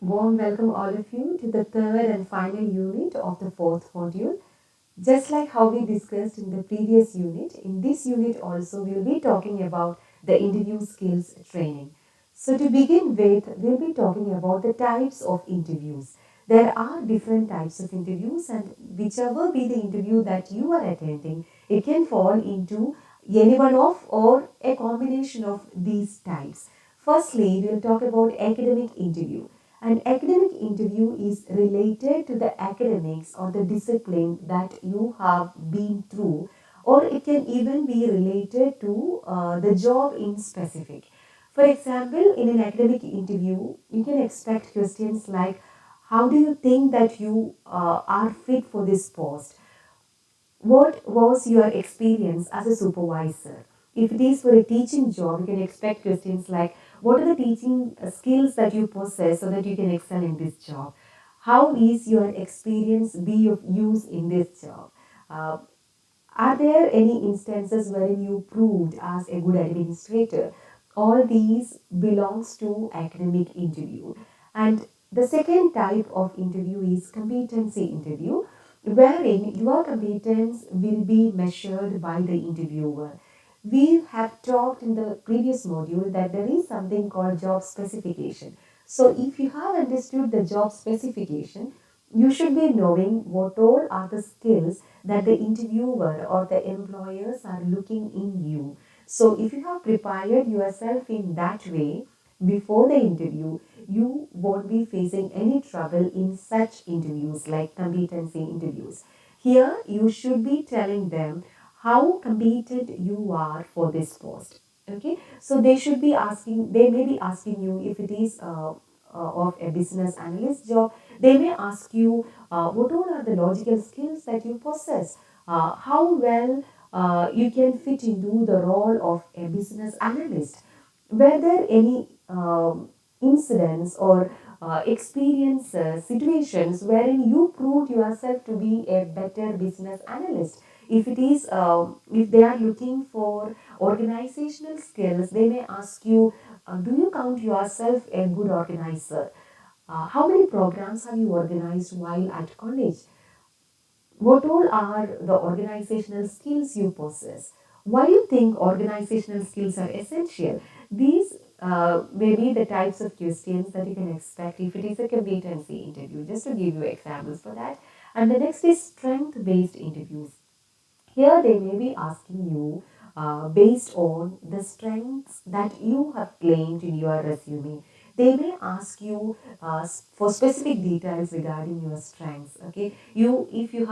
Warm welcome all of you to the third and final unit of the fourth module. Just like how we discussed in the previous unit, in this unit also we'll be talking about the interview skills training. So to begin with, we'll be talking about the types of interviews. There are different types of interviews, and whichever be the interview that you are attending, it can fall into any one of or a combination of these types. Firstly, we'll talk about academic interview. An academic interview is related to the academics or the discipline that you have been through, or it can even be related to the job in specific. For example, in an academic interview, you can expect questions like, how do you think that you are fit for this post? What was your experience as a supervisor? If it is for a teaching job, you can expect questions like, what are the teaching skills that you possess so that you can excel in this job? How is your experience be of use in this job? Uh, are there any instances wherein you proved as a good administrator? All these belongs to academic interview. And the second type of interview is competency interview, wherein your competence will be measured by the interviewer. We have talked in the previous module that there is something called job specification. So if you have understood the job specification, you should be knowing what all are the skills that the interviewer or the employers are looking in you. So if you have prepared yourself in that way before the interview, you won't be facing any trouble in such interviews like competency interviews. Here, you should be telling them how competent you are for this post. Okay, so they may be asking you if it is of a business analyst job. They may ask you what all are the logical skills that you possess, how well you can fit into the role of a business analyst. Were there any incidents or experiences, situations wherein you proved yourself to be a better business analyst? If it is, if they are looking for organizational skills, they may ask you, do you count yourself a good organizer? How many programs have you organized while at college? What all are the organizational skills you possess? Why do you think organizational skills are essential? These may be the types of questions that you can expect if it is a competency interview, just to give you examples for that. And the next is strength based interviews. Here they may be asking you based on the strengths that you have claimed in your resume. They may ask you for specific details regarding your strengths. Okay, if you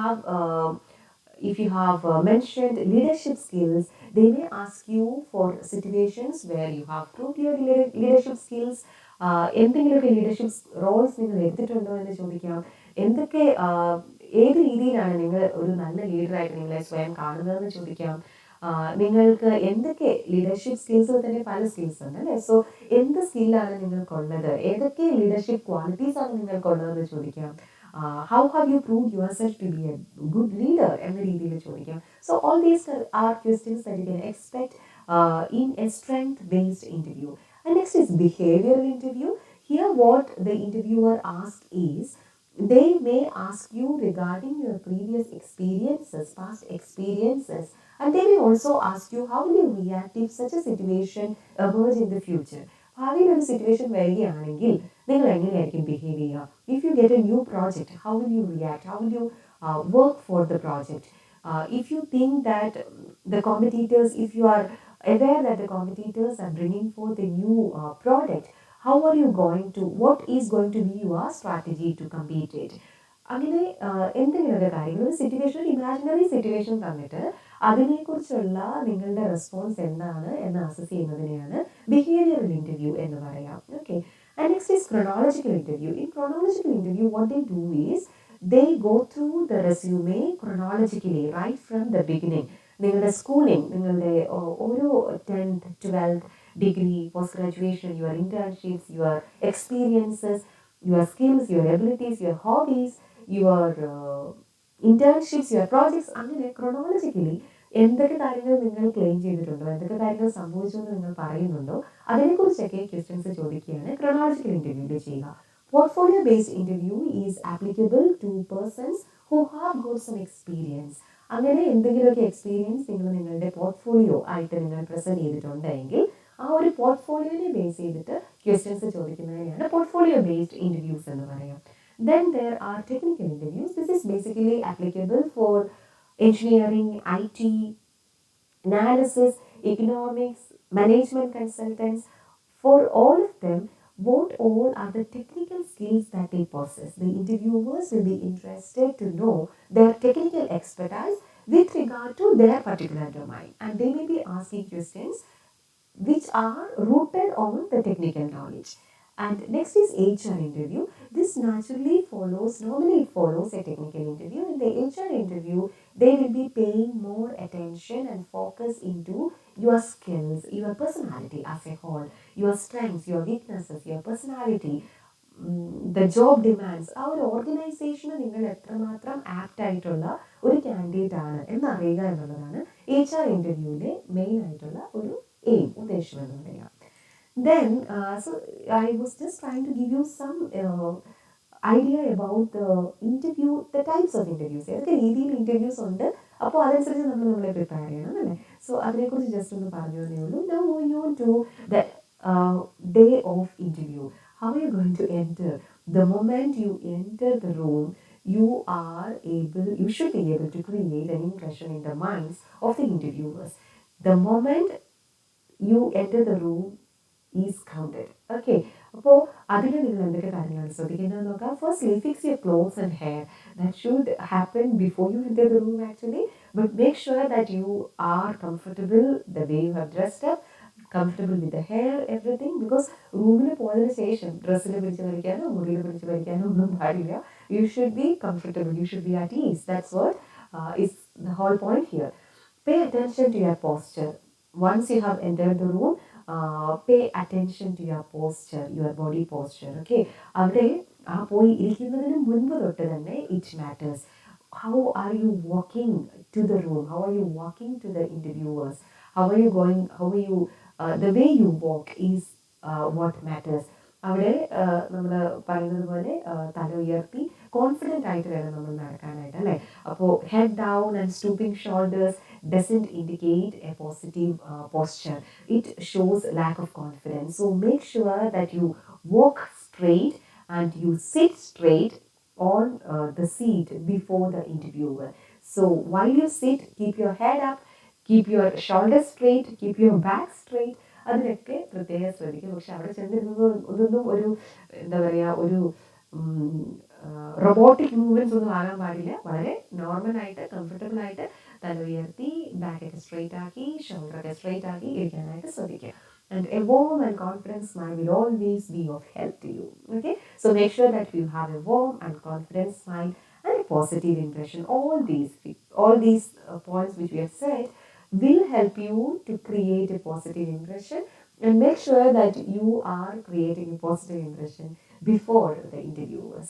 have mentioned leadership skills, they may ask you for situations where you have proved your leadership skills. എന്തെങ്കിലുമൊക്കെ leadership Rolls നിങ്ങൾ എടുത്തിട്ടുണ്ടോ എന്ന് ചോദിക്കാം. എന്തൊക്കെ ഏത് രീതിയിലാണ് നിങ്ങൾ ഒരു നല്ല ലീഡറായിട്ട് നിങ്ങളെ സ്വയം കാണുന്നതെന്ന് ചോദിക്കാം. നിങ്ങൾക്ക് എന്തൊക്കെ ലീഡർഷിപ്പ് സ്കിൽസിൽ തന്നെ പല സ്കിൽസ് ഉണ്ട് അല്ലേ? സോ എന്ത് സ്കില്ലാണ് നിങ്ങൾക്കുള്ളത്, ഏതൊക്കെ ലീഡർഷിപ്പ് ക്വാളിറ്റീസ് ആണ് നിങ്ങൾക്കുള്ളതെന്ന് ചോദിക്കാം. How have you proved yourself to be a good leader എന്ന രീതിയിൽ ചോദിക്കാം. So all these are questions that you can expect in a strength based interview. And next is behavioral interview. Here what the interviewer asks is, they may ask you regarding your previous experiences, past experiences, and they may also ask you how will you react if such a situation emerge in the future. ഭാവിയിൽ ഒരു situation വരികയാണെങ്കിൽ നിങ്ങൾ എങ്ങനെയായിരിക്കും behave ചെയ്യുക? If you get A new project, how will you react? How will you work for the project? If you think that the competitors, if you are aware that the competitors are bringing forth a new product, how are you going to, what is going to be your strategy to compete it? അങ്ങനെ എന്തെങ്കിലുമൊക്കെ കാര്യങ്ങൾ, ഒരു situation, imaginary situation തന്നിട്ട് അതിനെക്കുറിച്ചുള്ള നിങ്ങളുടെ response എന്താണ് എന്ന് assess ചെയ്യുന്നതിനെയാണ് behavioural interview എന്ന് പറയാം. Okay, and next is chronological interview. In chronological interview what they do is they go through the resume chronologically right from the beginning. നിങ്ങളുടെ സ്കൂളിംഗ്, നിങ്ങളുടെ ഓരോ 10th 12th degree, post graduation, your internships, your experiences, your skills, your abilities, your hobbies, your internships, your projects, അങ്ങനെ chronologically എന്തൊക്കെ കാര്യങ്ങൾ നിങ്ങൾ claim ചെയ്തിട്ടുണ്ടോ, എന്തൊക്കെ കാര്യങ്ങൾ സംഭവിച്ചു എന്ന് നിങ്ങൾ പറയുന്നുണ്ടോ, അതിനെക്കുറിച്ചൊക്കെ ക്വസ്റ്റ്യൻസ് ചോദിക്കുകയാണ് ക്രൊണോളജിക്കൽ ഇൻ്റർവ്യൂവിൽ ചെയ്യുക. Portfolio-based interview is applicable to persons who have got some experience. അങ്ങനെ എന്തെങ്കിലുമൊക്കെ എക്സ്പീരിയൻസ് നിങ്ങളുടെ പോർട്ട്ഫോളിയോ ആയിട്ട് നിങ്ങൾ പ്രസൻറ്റ് ചെയ്തിട്ടുണ്ടെങ്കിൽ ആ ഒരു പോർട്ട്ഫോളിയോനെ ബേസ് ചെയ്തിട്ട് ക്വസ്റ്റ്യൻസ് ചോദിക്കുന്നതിനെയാണ് പോർട്ട്ഫോളിയോ ബേസ്ഡ് ഇൻ്റർവ്യൂസ് എന്ന് പറയാം. Then there are technical interviews. This is basically applicable for engineering, IT, analysis, economics, management consultants. For all of them, what all are the technical skills that they possess? The interviewers will be interested to know their technical expertise with regard to their particular domain, and they may be asking questions which are rooted on the technical knowledge. And next is HR interview. This normally it follows a technical interview. In the HR interview, they will be paying more attention and focus into your skills, your personality as a whole, your strengths, your weaknesses, your personality, the job demands. ആ ഒരു ഓർഗനൈസേഷന് നിങ്ങൾ എത്രമാത്രം apt ആയിട്ടുള്ള ഒരു candidate ആണ് എന്നറിയുക എന്നുള്ളതാണ് HR ഇൻ്റർവ്യൂവിലെ main ആയിട്ടുള്ള ഒരു ഉദ്ദേശം എന്ന് പറയാം. Then, so I was just trying to give you some idea about the types of interviews. ഏതൊക്കെ രീതിയിൽ ഇൻ്റർവ്യൂസ് ഉണ്ട്, അപ്പോൾ അതനുസരിച്ച് നമ്മളെ പ്രിപ്പയർ ചെയ്യണം അല്ലേ. സോ അതിനെക്കുറിച്ച് ജസ്റ്റ് ഒന്ന് പറഞ്ഞു തന്നേ ഉള്ളൂ. Now moving on to the day of interview. How are you going to enter? The moment you enter the room, you should be able to create an impression in the minds of the interviewers. The moment you enter the room is counted. Okay. അപ്പോൾ അതിൽ നിങ്ങൾ എന്തൊക്കെ കാര്യങ്ങളാണ് ശ്രദ്ധിക്കുന്നത് നോക്കാം. Firstly, fix your clothes and hair. That should happen before you enter the room actually. But make sure that you are comfortable the way you have dressed up, comfortable with the hair, everything. Because റൂമിൽ പോയതിനു ശേഷം ഡ്രസ്സിൽ പിടിച്ച് വലിക്കാനോ മുറിയിൽ പിടിച്ച് വലിക്കാനോ ഒന്നും പാടില്ല. You should be comfortable. You should be at ease. That's what is the whole point here. Pay attention to your posture. Once you have entered the room, pay attention to your posture, your body posture. Okay, അവിടെ പോയി ഇരിക്കുന്നതിന് മുൻപ് തൊട്ട് തന്നെ it matters. How are you walking to the room? How are you walking to the interviewers? How are you going? The way you walk is what matters. അവിടെ നമ്മൾ പറയുന്നത് പോലെ തല ഉയർത്തി കോൺഫിഡൻ്റ് ആയിട്ട് വേണം നമ്മൾ നടക്കാനായിട്ട് അല്ലേ. അപ്പോൾ head down and stooping shoulders doesn't indicate a positive posture. It shows lack of confidence. So make sure that you walk straight and you sit straight on the seat before the interviewer. So while you sit, keep your head up, keep your shoulders straight, keep your back straight. അതിനൊക്കെ പ്രത്യേകം ശ്രദ്ധിക്കും. പക്ഷെ അവിടെ ചെന്നിരുന്നത് ഒന്നും എന്താ പറയുക, ഒരു robotic movements ഒന്നും ആകാൻ പാടില്ല. വളരെ നോർമലായിട്ട് കംഫർട്ടബിൾ ആയിട്ട് തല ഉയർത്തി ബാക്കൊക്കെ സ്ട്രെയിറ്റ് ആക്കി ഷോൾഡറൊക്കെ സ്ട്രെയിറ്റ് ആക്കി ഇരിക്കാനായിട്ട് ശ്രദ്ധിക്കുക. And a warm and confident smile will always be of help to you. Okay, so make sure that you have a warm and confident smile and a positive impression. All these points which we have said will help you to create a positive impression, and make sure that you are creating a positive impression before the interviewers.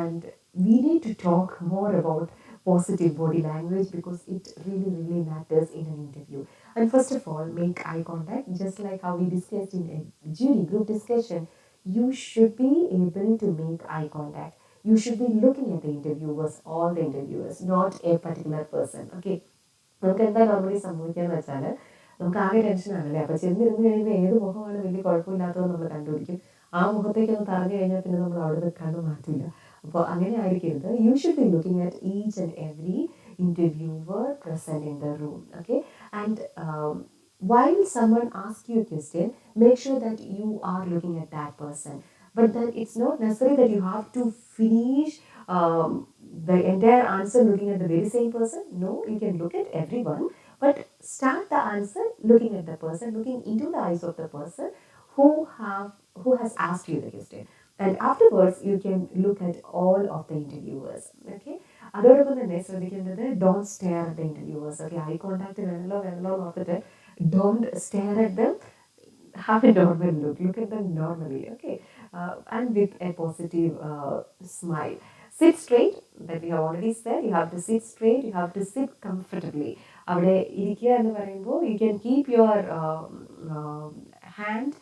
And we need to talk more about positive body language because it really matters in an interview. And first of all, make eye contact. Just like how we discussed in a jury group discussion, you should be able to make eye contact. You should be looking at the interviewers, all the interviewers, not a particular person. Okay, നമുക്ക് എന്താ normally സംഭവിക്കാന്ന് വെച്ചാൽ നമുക്ക് ആകെ ടെൻഷനാണല്ലേ. അപ്പോൾ ചെന്നിരുന്ന് കഴിയുമ്പോൾ ഏത് മുഖമാണ് വലിയ കുഴപ്പമില്ലാത്തതെന്ന് നമ്മൾ കണ്ടുപിടിക്കും. ആ മുഖത്തേക്ക് ഒന്ന് പറഞ്ഞു കഴിഞ്ഞാൽ പിന്നെ നമ്മൾ അവിടെ നിൽക്കാണ്ട് മാറ്റില്ല. അപ്പോൾ അങ്ങനെ ആയിരിക്കരുത്. You should be looking at each and every interviewer present in the room. Okay, and while someone asks you a question, make sure that you are looking at that person. But then it's not necessary that you have to finish the entire answer looking at the very same person. No, you can look at everyone, but start the answer looking at the person, looking into the eyes of the person who has asked you the question. And afterwards, you can look at all of the interviewers. Okay, അതോടൊപ്പം തന്നെ ശ്രദ്ധിക്കേണ്ടത് don't stare at the interviewers. Okay, eye contact വേണമല്ലോ നോക്കിയിട്ട് don't stare at them. Have a normal look at them normally. Okay, and with a positive smile. Sit straight, that we have already said. You have to sit straight, you have to sit comfortably. അവിടെ ഇരിക്കുക എന്ന് പറയുമ്പോൾ you can keep your hand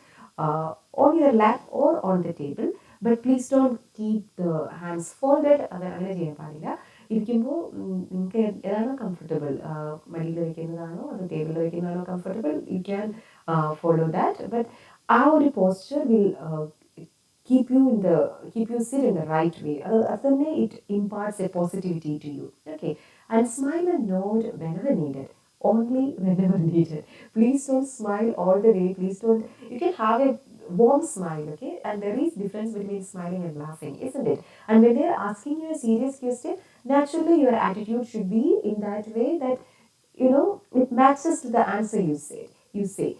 on your lap or on the table, but please don't keep the hands folded. അത് അങ്ങനെ ചെയ്യാൻ പാടില്ല. ഇരിക്കുമ്പോൾ നിങ്ങൾക്ക് ഏതാണോ കംഫർട്ടബിൾ, മടിയിൽ വയ്ക്കുന്നതാണോ അത് ടേബിളിൽ വയ്ക്കുന്നതാണോ comfortable, you can follow that. But ആ ഒരു posture will keep you sit in the right way. Then it imparts a positivity to you. Okay, and smile and nod whenever needed. Only whenever needed. Please don't smile all the way. Please don't. You can have a warm smile, okay? And there is difference between smiling and laughing, isn't it? And when they're asking you a serious question, naturally your attitude should be in that way that it matches to the answer you say.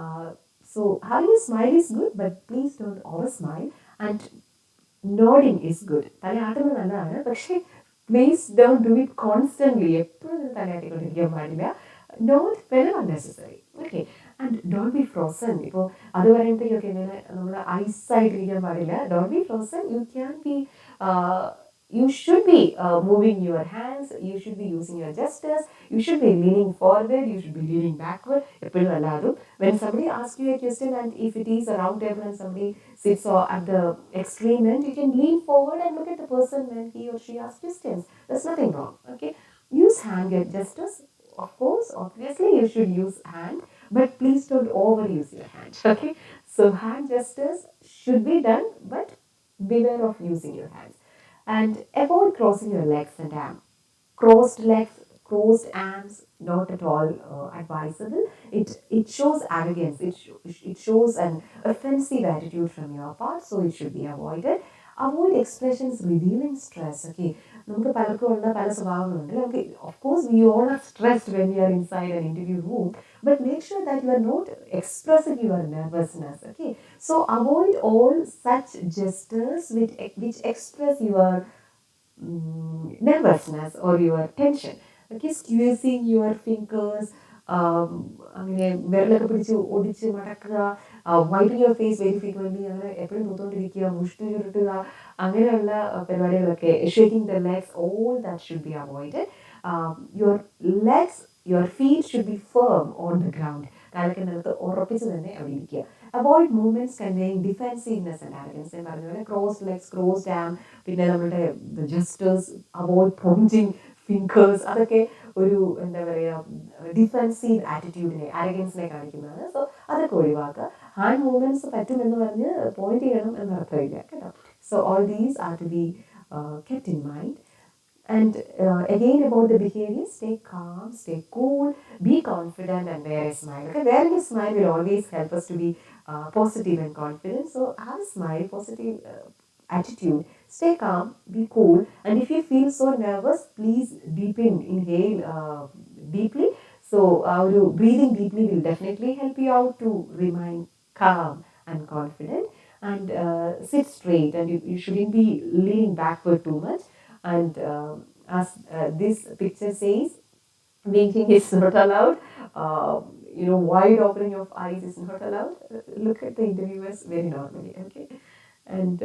Uh, so having a smile is good, but please don't over smile. And nodding is good. തലയാട്ടുന്നത് നല്ലതാണ്, പക്ഷേ please don't do it constantly. എപ്പോഴും തലയാട്ടിക്കൊണ്ടിരിക്കാൻ പാടില്ല. Not whenever necessary. Okay. And don't be frozen. ഇപ്പോൾ അത് പറയുമ്പോഴത്തേക്കൊക്കെ ഇങ്ങനെ നമ്മൾ ഐസായിട്ടിരിക്കാൻ പാടില്ല. Don't be frozen. You should be moving your hands. You should be using your gestures. You should be leaning forward. You should be leaning backward. എപ്പോഴും അല്ലാതും when somebody asks you a question, and if it is a round table and somebody sits at the extreme end, you can lean forward and look at the person when he or she asks questions. There's nothing wrong. Okay. Use hand gestures. Of course, obviously, you should use hand, but please don't overuse your hand. Okay. So hand gestures should be done, but beware of using your hands. And avoid crossing your legs and arms. Crossed legs, crossed arms, not at all advisable. It shows arrogance. It shows an offensive attitude from your part, so it should be avoided. Avoid expressions revealing stress. Okay, നമുക്ക് പലർക്കും ഉള്ള പല സ്വഭാവങ്ങളുണ്ട്. നമുക്ക് of course we all are stressed when we are inside an interview room, but make sure that you are not expressing your nervousness. Okay, so avoid all such gestures which express your nervousness or your tension. Okay, squeezing your fingers, അങ്ങനെ വിരലൊക്കെ പിടിച്ച് ഒടിച്ച് മടക്കുക, wiping your face very frequently, അങ്ങനെ എപ്പോഴും തൂത്തോണ്ടിരിക്കുക, മുഷ്ടി ചുരുട്ടുക, അങ്ങനെയുള്ള പരിപാടികളൊക്കെ, shaking the legs, all that should be avoided. Your legs, your feet should be firm on the ground. കാലൊക്കെ നിലത്ത് ഉറപ്പിച്ച് തന്നെ അവിടെ ഇരിക്കുക. Avoid movements conveying defensiveness and arrogance. ഞാൻ പറഞ്ഞ പോലെ ക്രോസ് ലെഗ്സ്, ക്രോസ് ആം, പിന്നെ നമ്മുടെ ജസ്റ്റേഴ്സ്, അവോയ്ഡ് പോയിന്റിങ് ഫിംഗേഴ്സ്, അതൊക്കെ ഒരു എന്താ പറയുക ഡിഫെൻസീവ് ആറ്റിറ്റ്യൂഡിനെ, ആരഗൻസിനെ കാണിക്കുന്നതാണ്. സോ അതൊക്കെ ഒഴിവാക്കുക. ഹാൻഡ് മൂവ്മെന്റ്സ് പറ്റുമെന്ന് പറഞ്ഞ് പോയിന്റ് ചെയ്യണം എന്നർത്ഥമില്ല കേട്ടോ. So all these are to be kept in mind. And again about the behavior, stay calm, stay cool, be confident and wear a smile. Okay, wearing a smile will always help us to be positive and confident. So have a smile, positive attitude, stay calm, be cool, and if you feel so nervous, please inhale deeply. So our breathing deeply will definitely help you out to remain calm and confident. And sit straight, and you shouldn't be leaning backward too much. And as this picture says, winking is not allowed. Wide opening of eyes is not allowed. Look at the interviewers very normally. Okay, and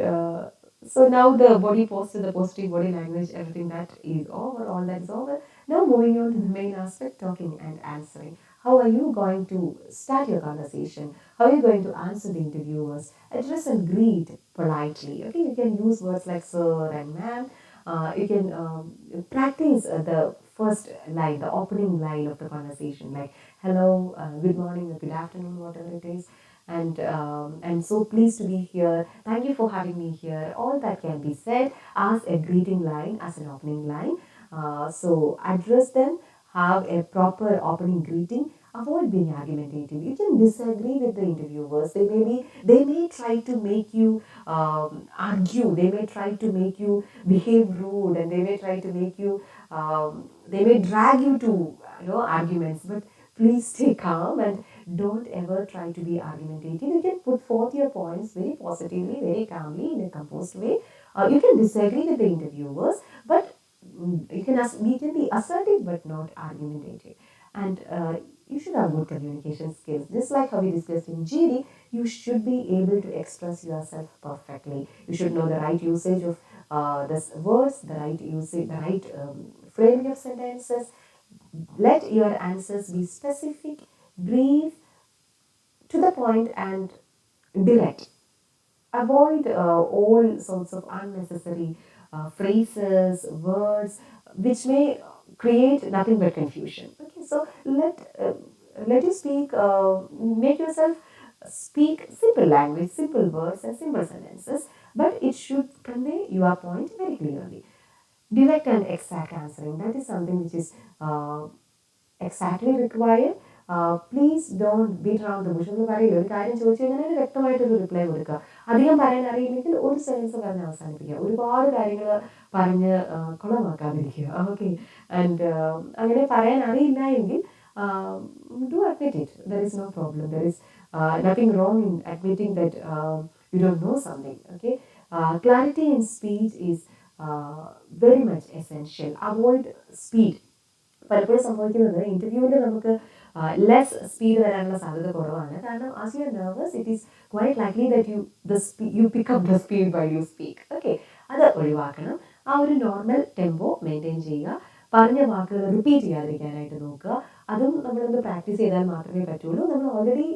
so now the body posture, the positive body language, everything that is over, all that is over. Now moving on to the main aspect, talking and answering. How are you going to start your conversation? How are you going to answer the interviewers? Address and greet politely. Okay, you can use words like sir and ma'am. You can practice the first line, the opening line of the conversation, like hello, good morning, or good afternoon, whatever it is. And so pleased to be here. Thank you for having me here. All that can be said as a greeting line, as an opening line. So address them, have a proper opening greeting. Avoid being argumentative. You can disagree with the interviewers. They may try to make you argue. They may try to make you behave rude, and they may try to make you. They may drag you to arguments. But please stay calm and don't ever try to be argumentative. You can put forth your points very positively, very calmly, in a composed way. You can disagree with the interviewers, but you can be assertive but not argumentative. And you should have good communication skills. Just like how we discussed in GD, you should be able to express yourself perfectly. You should know the right usage of the words, the right usage, the right framing of sentences. Let your answers be specific, brief, to the point, and direct. avoid all sorts of unnecessary phrases, words, which may create nothing but confusion. Okay, so let you speak, make yourself speak simple language, simple words, and simple sentences, but it should convey your point very clearly. Direct and exact answering, that is something which is exactly required. Please don't beat around the bush. എന്ന് പറയില്ല, ഒരു കാര്യം ചോദിച്ചു കഴിഞ്ഞാൽ വ്യക്തമായിട്ടൊരു reply കൊടുക്കുക. അധികം പറയാൻ അറിയില്ലെങ്കിൽ ഒരു സെൻറ്റൻസ് പറഞ്ഞ് അവസാനിപ്പിക്കുക. ഒരുപാട് കാര്യങ്ങൾ പറഞ്ഞ് കുളമാക്കാതിരിക്കുക. ഓക്കെ, ആൻഡ് അങ്ങനെ പറയാൻ അറിയില്ല എങ്കിൽ do admit it. There is no problem. There is nothing wrong in admitting that you don't know something. Okay, clarity in speech is very much essential. Avoid speed. പലപ്പോഴും സംഭവിക്കുന്നത് ഇന്റർവ്യൂവിൽ നമുക്ക് ലെസ് സ്പീഡ് വരാനുള്ള സാധ്യത കുറവാണ്. കാരണം as you are nervous it is quite likely that you pick up the speed while you speak. Okay, അത് ഒഴിവാക്കണം. ആ ഒരു നോർമൽ ടെമ്പോ മെയിൻറ്റെയിൻ ചെയ്യുക. പറഞ്ഞ വാക്കുകൾ റിപ്പീറ്റ് ചെയ്യാതിരിക്കാനായിട്ട് നോക്കുക. അതും നമ്മളൊന്ന് പ്രാക്ടീസ് ചെയ്താൽ മാത്രമേ പറ്റുള്ളൂ. നമ്മൾ ഓൾറെഡി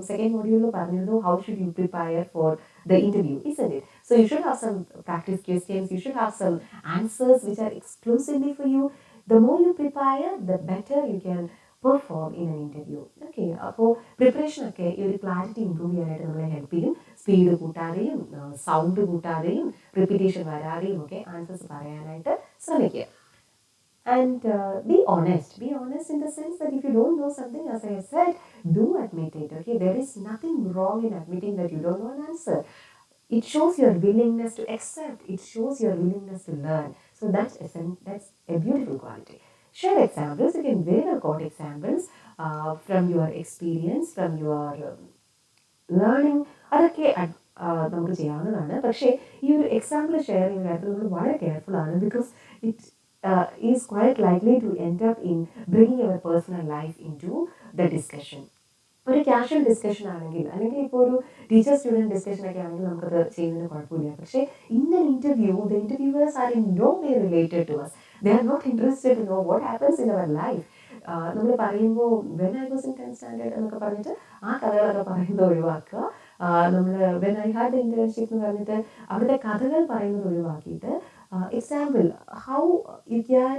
സെക്കൻഡ് മോഡ്യൂളിൽ പറഞ്ഞിരുന്നു how should you prepare for the interview, isn't it? So you should have some practice questions, you should have some answers which are exclusively for you. The more you prepare, the better you can perform in an interview. Okay, അപ്പോൾ preparation ഒക്കെ ഈ ഒരു clarity improve ചെയ്യാനായിട്ട് നമ്മളെ help ചെയ്യും. Speed കൂട്ടാതെയും sound കൂട്ടാതെയും repetition വരാതെയും ഒക്കെ answers പറയാനായിട്ട് ശ്രമിക്കുക. And be honest. Be honest in the sense that if you don't know something, as I said, do admit it. Okay, there is nothing wrong in admitting that you don't know an answer. It shows your willingness to accept. It shows your willingness to learn. So that's a beautiful quality. Share examples. You can very well quote examples from your experience, from your learning. അതൊക്കെ നമുക്ക് ചെയ്യാവുന്നതാണ്. പക്ഷേ ഈ ഒരു example share ചെയ്യുന്ന കാര്യത്തിൽ നമ്മൾ വളരെ കെയർഫുൾ ആണ്. Because it is quite likely to end up in bringing our personal life into the discussion. ഒരു ക്യാഷ്വൽ ഡിസ്കഷൻ ആണെങ്കിൽ അല്ലെങ്കിൽ ഇപ്പോൾ ഒരു ടീച്ചർ സ്റ്റുഡൻറ്റ് ഡിസ്കഷൻ ഒക്കെ ആണെങ്കിൽ നമുക്കത് ചെയ്യുന്നതിന് കുഴപ്പമില്ല. പക്ഷേ in an interview the interviewers are in no way related to us. They are not interested to know what happens in our life. നമ്മൾ പറയുമ്പോൾ when I was in 10th standard എന്നൊക്കെ പറഞ്ഞിട്ട് ആ കഥകളൊക്കെ പറയുന്നത് ഒഴിവാക്കുക. നമ്മൾ when I had the internship എന്ന് പറഞ്ഞിട്ട് അവിടുത്തെ കഥകൾ പറയുന്നത് ഒഴിവാക്കിയിട്ട് example, how you can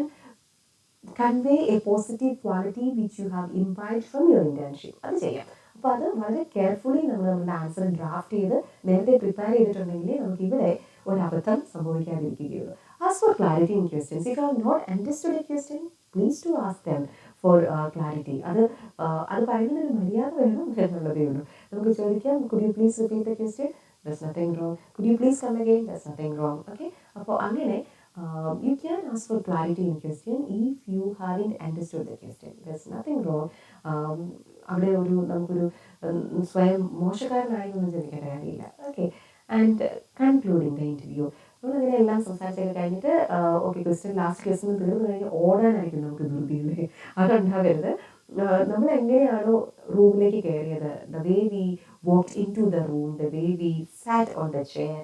convey a positive quality which you have imbibed from your internship. അത് ചെയ്യാം. അപ്പോൾ അത് വളരെ കെയർഫുള്ളി നമ്മൾ നമ്മുടെ ആൻസർ ഡ്രാഫ്റ്റ് ചെയ്ത് നേരത്തെ പ്രിപ്പയർ ചെയ്തിട്ടുണ്ടെങ്കിൽ നമുക്ക് ഇവിടെ ഒരു അബദ്ധം സംഭവിക്കാതിരിക്കുകയുള്ളൂ. Ask for clarity in questions. If you have not understood a question, please do ask them for clarity. അത് പറയുന്നതിനൊരു മര്യാദ വേണം എന്നുള്ളതേ ഉള്ളൂ. നമുക്ക് ചോദിക്കാം, could you please repeat the question? There's nothing wrong. Could you please come again? There's nothing wrong. Okay, അപ്പോൾ അങ്ങനെ you can ask for clarity in question if you haven't understood the question. There's nothing wrong. അവിടെ നമുക്കൊരു സ്വയം മോശക്കാരനായി ഒന്നും ചിന്തിക്കേണ്ട കാര്യമില്ല. Okay, and concluding the interview. നമ്മളങ്ങനെ എല്ലാം സംസാരിച്ചൊക്കെ കഴിഞ്ഞിട്ട് ഓക്കെ ക്വസ്റ്റ്യൻ ലാസ്റ്റ് ക്വസ്റ്റ്യൻ തീർന്നു കഴിഞ്ഞാൽ ഓടാനായിരിക്കും നമുക്ക് ധൃതിയില്ലേ. അതുണ്ടാവരുത്. നമ്മൾ എങ്ങനെയാണോ റൂമിലേക്ക് കയറിയത്, the way we walked into the room, the way we sat on the chair,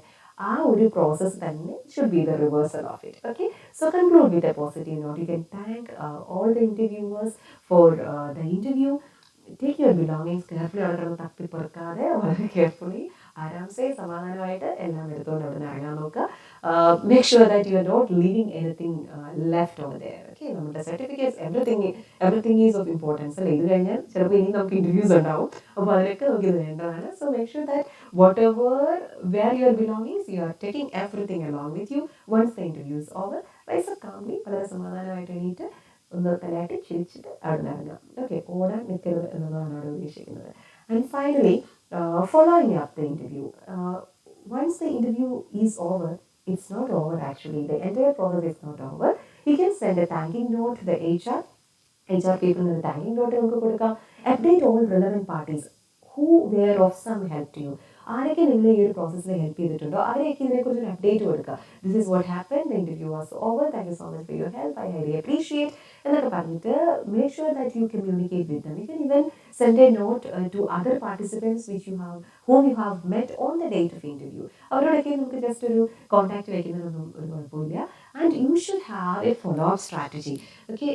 ആ ഒരു പ്രോസസ് തന്നെ should be the reversal of it. Okay, so conclude with a positive note. You can thank all the interviewers for the interview. Take your belongings carefully. അവിടെ തപ്പിപ്പറക്കാതെ വളരെ carefully ആരാംസെ സമാധാനമായിട്ട് എല്ലാം എടുത്തുകൊണ്ട് അവിടെ നിന്ന് ഇറങ്ങാൻ നോക്കുക. Make sure that you are not leaving anything left over there. Okay, നമ്മുടെ certificates everything is of importance അല്ലേ. ഇത് കഴിഞ്ഞാൽ ചിലപ്പോൾ ഇനി നമുക്ക് ഇൻ്റർവ്യൂസ് ഉണ്ടാവും. അപ്പോൾ അതിനൊക്കെ നമുക്ക് ഇത് വേണ്ടതാണ്. So make sure that whatever where your belongings you are taking everything along with you once the interview is over. Rise up calmly, വളരെ സമാധാനമായിട്ട് എണീറ്റ് ഒന്ന് തലയാട്ടി ചിരിച്ചിട്ട് അവിടെ നിന്ന് ഇറങ്ങാം. ഓക്കെ, ഓടാൻ നിൽക്കരുത് എന്നതാണ് അവിടെ ഉദ്ദേശിക്കുന്നത്. And finally following up the interview. Once the interview is over, it's not over actually. The entire process is not over. You can send a thanking note to the HR people in the thanking note. Update all relevant parties who were of some help to you. ആരൊക്കെ നിങ്ങൾ ഈ ഒരു പ്രോസസ്സിൽ help ചെയ്തിട്ടുണ്ടോ അവരെയൊക്കെ ഇതിനെക്കുറിച്ചൊരു update കൊടുക്കുക. This is what happen, the interview was over, thank you so much for your help, I highly appreciate എന്നൊക്കെ പറഞ്ഞിട്ട് make sure that you communicate with them. You can even send a note to other participants which you have whom you have met on the date of interview. അവരോടൊക്കെ നമുക്ക് just ഒരു contact വയ്ക്കുന്നതൊന്നും ഒരു കുഴപ്പമില്ല. And you should have A follow up strategy. Okay,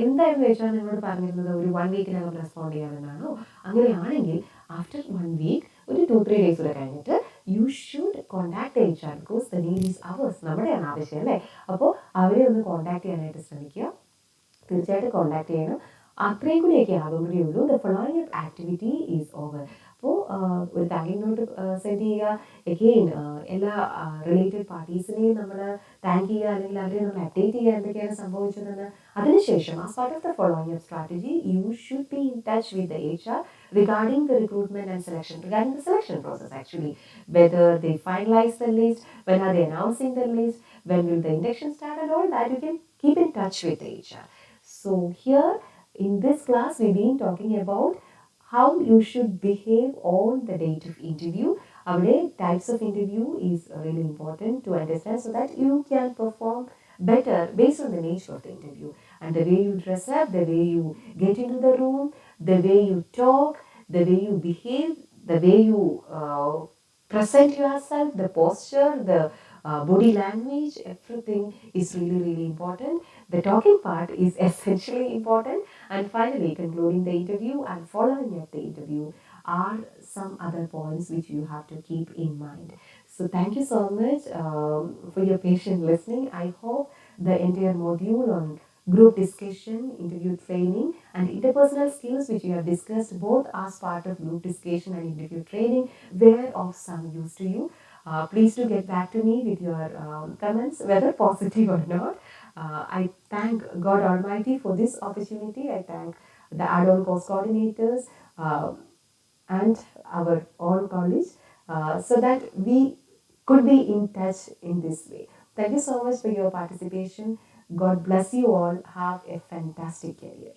എന്തായിരുന്നു വെച്ചാൽ നിങ്ങളോട് പറഞ്ഞിരുന്നത് ഒരു 1 വീക്കിനകം റെസ്പോണ്ട് ചെയ്യാമെന്നാണോ? അങ്ങനെയാണെങ്കിൽ ആഫ്റ്റർ 1 വീക്ക് ഒരു 2-3 ഡേയ്സ് കൂടെ കഴിഞ്ഞിട്ട് you should contact the HR because the need is ours. നമ്മുടെയാണ് ആവശ്യം അല്ലേ? അപ്പോൾ അവരെ ഒന്ന് കോൺടാക്ട് ചെയ്യാനായിട്ട് ശ്രമിക്കുക. തീർച്ചയായിട്ടും കോൺടാക്ട് ചെയ്യണം. അത്രയും കൂടിയൊക്കെ ആകുമ്പോഴേ ഉള്ളൂ the following up activity is over. അപ്പോൾ ഒരു താങ്കിങ് നോട്ട് സെൻഡ് ചെയ്യുക. എഗെയിൻ എല്ലാ റിലേറ്റഡ് പാർട്ടീസിനെയും നമ്മൾ താങ്ക് ചെയ്യുക, അല്ലെങ്കിൽ അവരെ നമ്മൾ അപ്ഡേറ്റ് ചെയ്യുക എന്തൊക്കെയാണ് സംഭവിച്ചതെന്ന്. അതിനുശേഷം as part of the following up strategy you should be in touch with the HR regarding the recruitment and selection, regarding the selection process actually, whether they finalize the list, when are they announcing the list, when will the induction start, and all that you can keep in touch with the HR. So here in this class we've been talking about how you should behave on the date of interview. Our types of interview is really important to understand so that you can perform better based on the nature of the interview, and the way you dress up, the way you get into the room, the way you talk, the way you behave, the way you present yourself, the posture, the body language, everything is really, really important. The talking part is essentially important. And finally, concluding the interview and following up the interview are some other points which you have to keep in mind. So thank you so much for your patient listening. I hope the entire module on group discussion, interview training, and interpersonal skills which we have discussed both as part of group discussion and interview training were of some use to you. Please do get back to me with your comments, whether positive or not. I thank God Almighty for this opportunity. I thank the add-on course coordinators and our own college so that we could be in touch in this way. Thank you so much for your participation. God bless you all. Have a fantastic career.